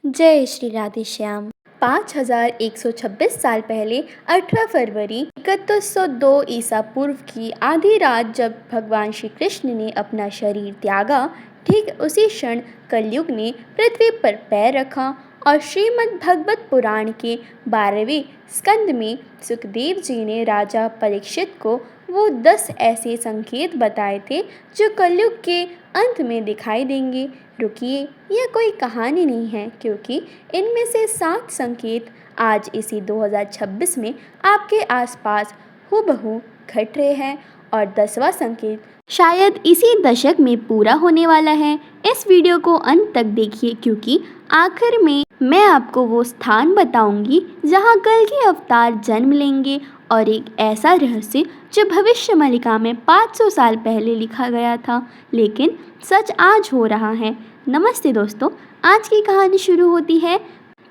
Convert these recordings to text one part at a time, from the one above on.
जय श्री राधे श्याम। 5126 साल पहले 18 फरवरी 3102 ईसा पूर्व की आधी रात जब भगवान श्री कृष्ण ने अपना शरीर त्यागा, ठीक उसी क्षण कलयुग ने पृथ्वी पर पैर रखा और श्रीमद् भगवत पुराण के 12वें स्कंद में सुखदेव जी ने राजा परीक्षित को वो 10 ऐसे संकेत बताए थे जो कलयुग के अंत में दिखाई देंगे। रुकिए, यह कोई कहानी नहीं है, क्योंकि इनमें से 7 संकेत आज इसी 2026 में आपके आसपास हूबहू घट रहे हैं और 10वां संकेत शायद इसी दशक में पूरा होने वाला है। इस वीडियो को अंत तक देखिए, क्योंकि आखिर में मैं आपको वो स्थान बताऊंगी जहां कल के अवतार जन्म लेंगे और एक ऐसा रहस्य जो भविष्य मलिका में 500 साल पहले लिखा गया था, लेकिन सच आज हो रहा है। नमस्ते दोस्तों, आज की कहानी शुरू होती है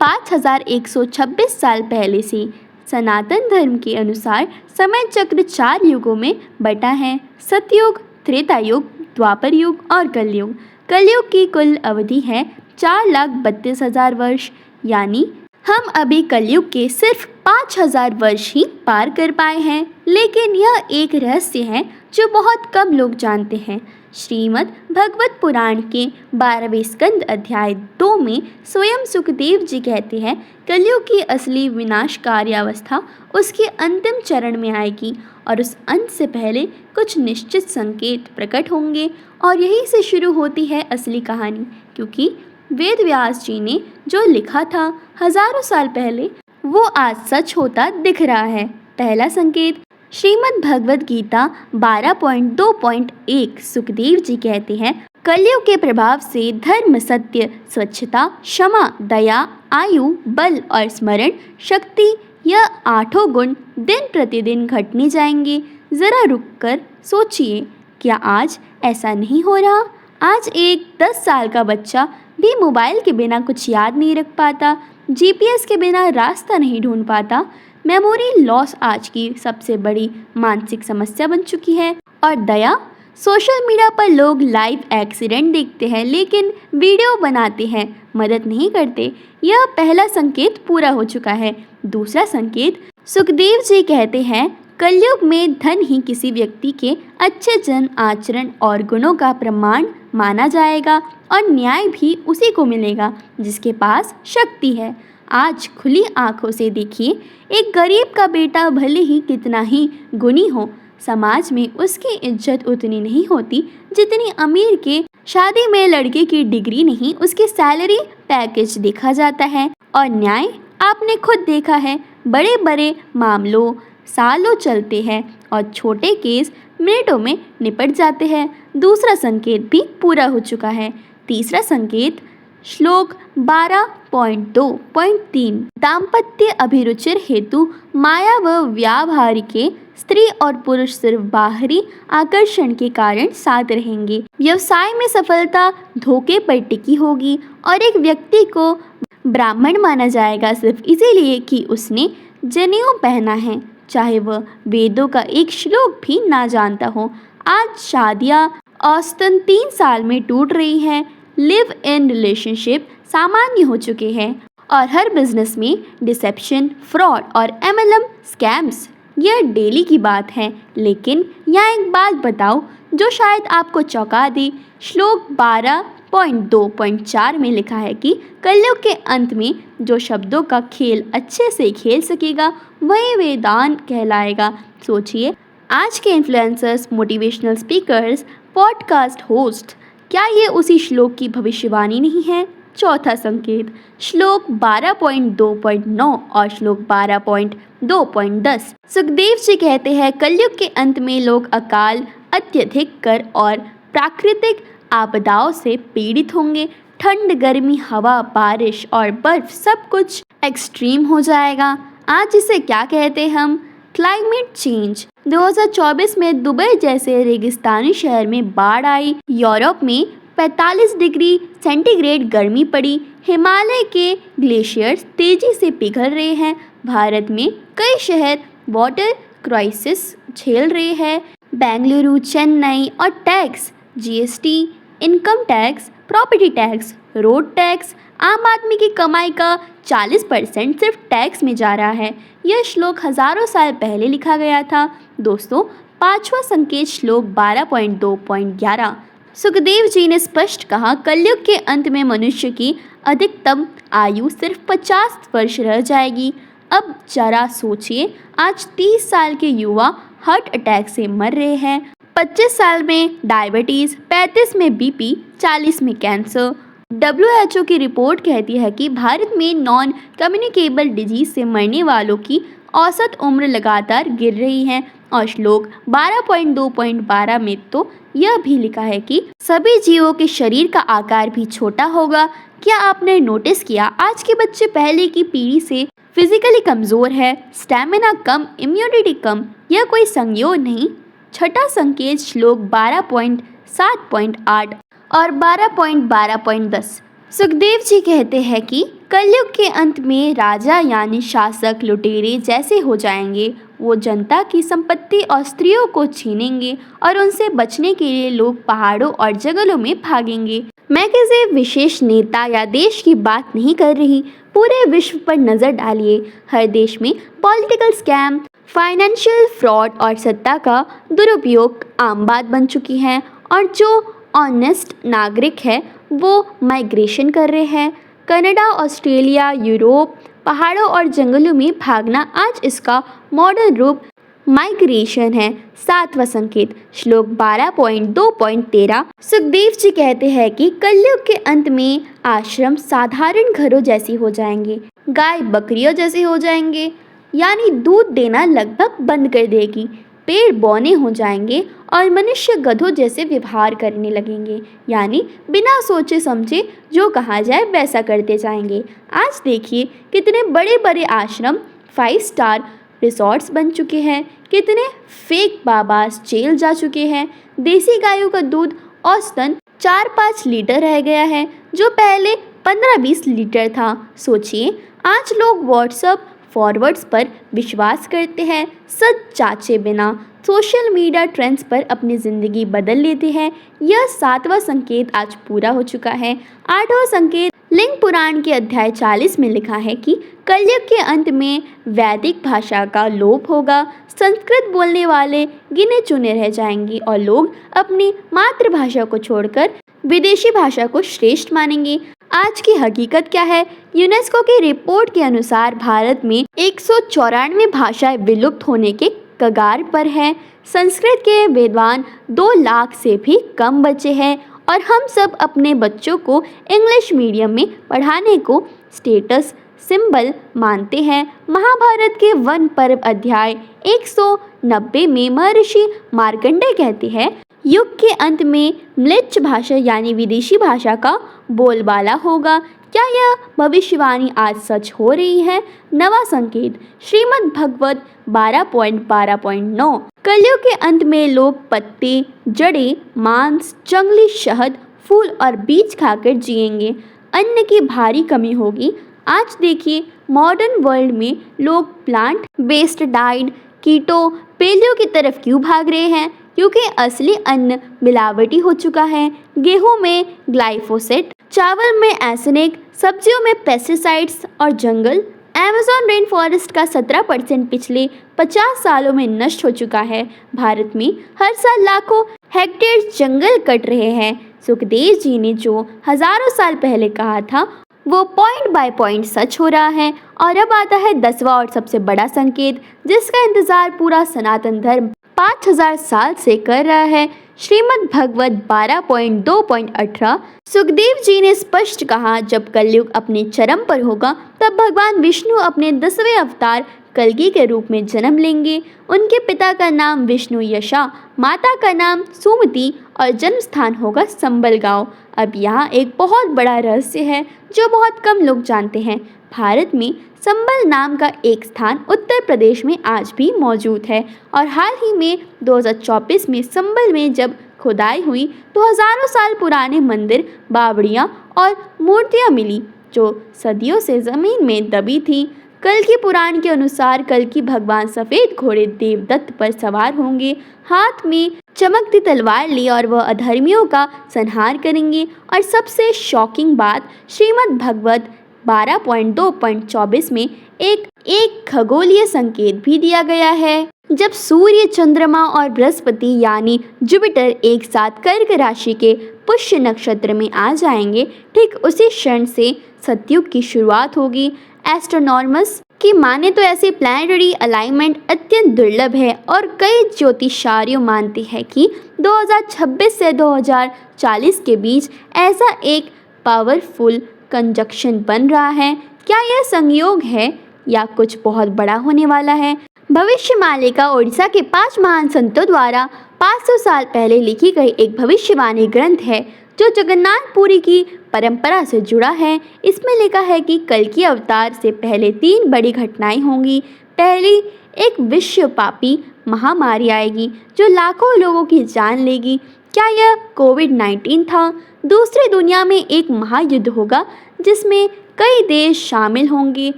5126 साल पहले से। सनातन धर्म के अनुसार समय चक्र 4 युगों में बटा है: सतयुग, त्रेता युग, द्वापर युग और कलयुग। कलयुग की कुल अवधि है 4,32,000 वर्ष, यानी हम अभी कलयुग के सिर्फ 5,000 वर्ष ही पार कर पाए हैं। लेकिन यह एक रहस्य है जो बहुत कम लोग जानते हैं। श्रीमद् भगवत पुराण के 12वें स्कंद अध्याय 2 में स्वयं सुखदेव जी कहते हैं, कलयुग की असली विनाशकारी अवस्था उसके अंतिम चरण में आएगी और उस अंत से पहले कुछ निश्चित संकेत प्रकट होंगे। और यहीं से शुरू होती है असली कहानी, क्योंकि वेद व्यास जी ने जो लिखा था हजारों साल पहले, वो आज सच होता दिख रहा है। पहला संकेत, श्रीमद् भगवत गीता 12.2.1 सुखदेव जी कहते हैं, कलयुग के प्रभाव से धर्म, सत्य, स्वच्छता, क्षमा, दया, आयु, बल और स्मरण शक्ति, यह 8 गुण दिन प्रतिदिन घटने जाएंगे। जरा रुककर सोचिए, क्या आज ऐसा नहीं हो रहा? आज एक 10 साल का बच्चा भी मोबाइल के बिना कुछ याद नहीं रख पाता, जीपीएस के बिना रास्ता नहीं ढूंढ पाता। मेमोरी लॉस आज की सबसे बड़ी मानसिक समस्या बन चुकी है। और दया, सोशल मीडिया पर लोग लाइव एक्सीडेंट देखते हैं लेकिन वीडियो बनाते हैं, मदद नहीं करते। यह पहला संकेत पूरा हो चुका है। दूसरा संकेत, सुखदेव जी कहते हैं, कलयुग में धन ही किसी व्यक्ति के अच्छे जन आचरण और गुणों का प्रमाण माना जाएगा और न्याय भी उसी को मिलेगा जिसके पास शक्ति है। आज खुली आंखों से देखिए, एक गरीब का बेटा भले ही कितना ही गुणी हो, समाज में उसकी इज्जत उतनी नहीं होती जितनी अमीर के। शादी में लड़के की डिग्री नहीं, उसकी सैलरी पैकेज देखा जाता है। और न्याय आपने खुद देखा है, बड़े बड़े मामलों सालों चलते हैं और छोटे केस मिनटों में निपट जाते हैं। दूसरा संकेत भी पूरा हो चुका है। तीसरा संकेत, श्लोक 12.2.3 दाम्पत्य अभिरुचिर हेतु माया व व्यावहारिके स्त्री और पुरुष सिर्फ बाहरी आकर्षण के कारण साथ रहेंगे। व्यवसाय में सफलता धोखे पर टिकी होगी और एक व्यक्ति को ब्राह्मण माना जाएगा सिर्फ इसीलिए कि उसने जनेऊ पहना है, चाहे वह वेदों का एक श्लोक भी ना जानता हो। आज शादियां औसतन 3 साल में टूट रही हैं। लिव इन रिलेशनशिप सामान्य हो चुके हैं और हर बिजनेस में डिसेप्शन, फ्रॉड और एमएलएम स्कैम्स यह डेली की बात है। लेकिन यहाँ एक बात बताओ जो शायद आपको चौंका दे। श्लोक 12.2.4 में लिखा है कि कलयुग के अंत में जो शब्दों का खेल अच्छे से खेल सकेगा वही वेदांत कहलाएगा। सोचिए, आज के influencers, motivational speakers, podcast host, क्या ये उसी श्लोक की भविष्यवाणी नहीं है? चौथा संकेत, श्लोक 12.2.9 और श्लोक 12.2.10 सुखदेव जी कहते हैं, कलयुग के अंत में लोग अकाल, अत्यधिक कर और प्राकृतिक आपदाओं से पीड़ित होंगे। ठंड, गर्मी, हवा, बारिश और बर्फ सब कुछ एक्सट्रीम हो जाएगा। आज इसे क्या कहते हैं हम? Climate change. 2024 में दुबई जैसे रेगिस्तानी शहर में बाढ़ आई, यूरोप में 45 डिग्री सेंटीग्रेड गर्मी पड़ी, हिमालय के ग्लेशियर्स तेजी से पिघल रहे हैं, भारत में कई शहर वाटर क्राइसिस झेल रहे हैं। बेंगलुरु, चेन्नई और tax, GST, income tax, property tax, road tax आम आदमी की कमाई का 40% सिर्फ टैक्स में जा रहा है। यह श्लोक हजारों साल पहले लिखा गया था। दोस्तों, पांचवा संकेत श्लोक 12.2.11। सुखदेव जी ने स्पष्ट कहा, कलयुग के अंत में मनुष्य की अधिकतम आयु सिर्फ 50 वर्ष रह जाएगी। अब जरा सोचिए, आज 30 साल के युवा हार्ट अटैक से मर रहे हैं, 25 साल में डायबिटीज, 35 में बीपी, 40 में कैंसर। WHO की रिपोर्ट कहती है कि भारत में नॉन कम्युनिकेबल डिजीज से मरने वालों की औसत उम्र लगातार गिर रही है। और श्लोक 12.2.12 में तो यह भी लिखा है कि सभी जीवों के शरीर का आकार भी छोटा होगा। क्या आपने नोटिस किया, आज के बच्चे पहले की पीढ़ी से फिजिकली कमज़ोर है, स्टैमिना कम, इम्यूनिटी कम। यह कोई संयोग नहीं। छठा संकेत श्लोक 12.7.8 और 12.12.10। सुखदेव जी कहते हैं कि कलयुग के अंत में राजा यानी शासक लुटेरे जैसे हो जाएंगे। वो जनता की संपत्ति और स्त्रियों को छीनेंगे और उनसे बचने के लिए लोग पहाड़ों और जंगलों में भागेंगे। मैं किसी विशेष नेता या देश की बात नहीं कर रही, पूरे विश्व पर नज़र डालिए। हर देश में पॉलिटिकल स्कैम, फाइनेंशियल फ्रॉड और सत्ता का दुरुपयोग आम बात बन चुकी है। और जो ऑनेस्ट नागरिक है वो माइग्रेशन कर रहे हैं। कनाडा, ऑस्ट्रेलिया, यूरोप, पहाड़ों और जंगलों में भागना आज इसका मॉडर्न रूप माइग्रेशन है। सातवां संकेत श्लोक 12.2.13। सुखदेव जी कहते हैं कि कलयुग के अंत में आश्रम साधारण घरों जैसी हो जाएंगे, गाय बकरियों जैसे हो जाएंगे, यानी दूध देना लगभग बंद कर देगी। पेड़ बौने हो जाएंगे और मनुष्य गधों जैसे व्यवहार करने लगेंगे, यानी बिना सोचे समझे जो कहा जाए वैसा करते जाएंगे। आज देखिए कितने बड़े बड़े आश्रम 5 स्टार रिसॉर्ट्स बन चुके हैं, कितने फेक बाबास जेल जा चुके हैं। देसी गायों का दूध औसतन 4-5 लीटर रह गया है, जो पहले 15-20 लीटर था। सोचिए, आज लोग व्हाट्सएप फॉरवर्ड्स पर विश्वास करते हैं, सच जांचे बिना सोशल मीडिया ट्रेंड्स पर अपनी ज़िंदगी बदल लेते हैं। यह 7वां संकेत आज पूरा हो चुका है। 8वां संकेत लिंग पुराण के अध्याय 40 में लिखा है कि कलयुग के अंत में वैदिक भाषा का लोप होगा। संस्कृत बोलने वाले गिने चुने रह जाएंगे और लोग अपनी मातृभाषा को छोड़कर विदेशी भाषा को श्रेष्ठ मानेंगे। आज की हकीकत क्या है? यूनेस्को की रिपोर्ट के अनुसार भारत में 194 भाषाएं विलुप्त होने के कगार पर है। संस्कृत के विद्वान 2 लाख से भी कम बचे हैं और हम सब अपने बच्चों को इंग्लिश मीडियम में पढ़ाने को स्टेटस सिंबल मानते हैं। महाभारत के वन पर्व अध्याय 190 में महर्षि मार्कंडेय कहते हैं, युग के अंत में म्लेच्छ भाषा यानी विदेशी भाषा का बोलबाला होगा। क्या यह भविष्यवाणी आज सच हो रही है? 9वां संकेत श्रीमद् भगवत 12.12.9। कलयुग के अंत में लोग पत्ते, जड़ें, मांस, जंगली शहद, फूल और बीज खाकर जिएंगे। अन्न की भारी कमी होगी। आज देखिए मॉडर्न वर्ल्ड में लोग प्लांट बेस्ड डाइट, कीटो, पेलियो की तरफ क्यों भाग रहे हैं? क्योंकि असली अन्न मिलावटी हो चुका है। गेहूं में ग्लाइफोसेट, चावल में एर्सेनिक, सब्जियों में पेस्टिसाइड्स और जंगल अमेज़न रेन फॉरेस्ट का 17% पिछले 50 सालों में नष्ट हो चुका है। भारत में हर साल लाखों हेक्टेयर जंगल कट रहे हैं। सुखदेव जी ने जो हजारों साल पहले कहा था वो पॉइंट बाय पॉइंट सच हो रहा है। और अब आता है 10वां और सबसे बड़ा संकेत, जिसका इंतजार पूरा सनातन धर्म 5000 साल से कर रहा है। श्रीमद् भगवत 12.2.18। सुखदेव जी ने स्पष्ट कहा, जब कलयुग अपने चरम पर होगा तब भगवान विष्णु अपने 10वें अवतार कल्कि के रूप में जन्म लेंगे। उनके पिता का नाम विष्णु यशा, माता का नाम सुमति और जन्म स्थान होगा संबल गांव। अब यहाँ एक बहुत बड़ा रहस्य है जो बहुत कम लोग जानते हैं। भारत में संबल नाम का एक स्थान उत्तर प्रदेश में आज भी मौजूद है और हाल ही में 2024 में संबल में जब खुदाई हुई तो हजारों साल पुराने मंदिर, बावड़ियाँ और मूर्तियाँ मिली जो सदियों से ज़मीन में दबी थी। कल्कि पुराण के अनुसार कल्कि भगवान सफेद घोड़े देवदत्त पर सवार होंगे, हाथ में चमकती तलवार ली और वह अधर्मियों का संहार करेंगे। और सबसे शॉकिंग बात, श्रीमद् भगवत 12.2.24 में एक खगोलीय संकेत भी दिया गया है। जब सूर्य, चंद्रमा और बृहस्पति यानी जुपिटर एक साथ कर्क राशि के पुष्य नक्षत्र में आ जाएंगे, ठीक उसी क्षण से सतयुग की शुरुआत होगी। एस्ट्रोनॉमर्स की माने तो ऐसे प्लैनेटरी अलाइनमेंट अत्यंत दुर्लभ है और कई ज्योतिषारियों मानते हैं कि 2026 से 2040 के बीच ऐसा एक पावरफुल कंजक्शन बन रहा है। क्या यह संयोग है या कुछ बहुत बड़ा होने वाला है? भविष्यमालिका ओडिशा के 5 महान संतों द्वारा 500 साल पहले लिखी गई एक भविष्यवाणी ग्रंथ है जो जगन्नाथपुरी की परंपरा से जुड़ा है। इसमें लिखा है कि कल्कि अवतार से पहले 3 बड़ी घटनाएं होंगी। पहली, एक विश्वव्यापी महामारी आएगी जो लाखों लोगों की जान लेगी। क्या यह कोविड-19 था? दूसरी, दुनिया में एक महायुद्ध होगा जिसमें कई देश शामिल होंगे।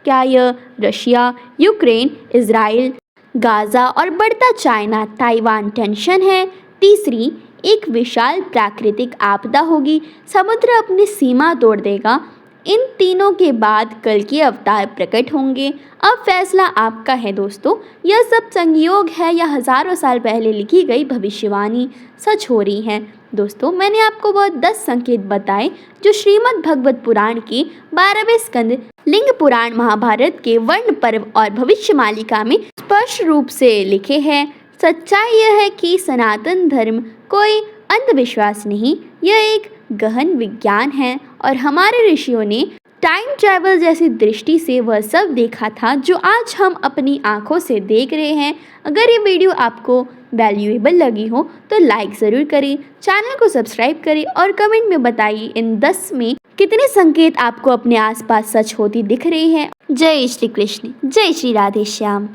क्या यह रशिया, यूक्रेन, इजराइल, गाजा और बढ़ता चाइना ताइवान टेंशन है? तीसरी, एक विशाल प्राकृतिक आपदा होगी, समुद्र अपनी सीमा तोड़ देगा। इन तीनों के बाद कल्कि अवतार प्रकट होंगे। अब फैसला आपका है दोस्तों, यह सब संयोग है या हजारों साल पहले लिखी गई भविष्यवाणी सच हो रही है। दोस्तों, मैंने आपको वह 10 संकेत बताए जो श्रीमद् भगवत पुराण के 12वें स्कंद लिंग पुराण महाभारत के वर्ण पर्व और भविष्यमालिका में स्पष्ट रूप से लिखे हैं। सच्चाई यह है कि सनातन धर्म कोई अंधविश्वास नहीं, यह एक गहन विज्ञान है और हमारे ऋषियों ने टाइम ट्रैवल जैसी दृष्टि से वह सब देखा था जो आज हम अपनी आंखों से देख रहे हैं। अगर ये वीडियो आपको वैल्यूएबल लगी हो तो लाइक ज़रूर करें, चैनल को सब्सक्राइब करें और कमेंट में बताइए इन 10 में कितने संकेत आपको अपने आसपास सच होती दिख रहे हैं। जय श्री कृष्ण, जय श्री राधे श्याम।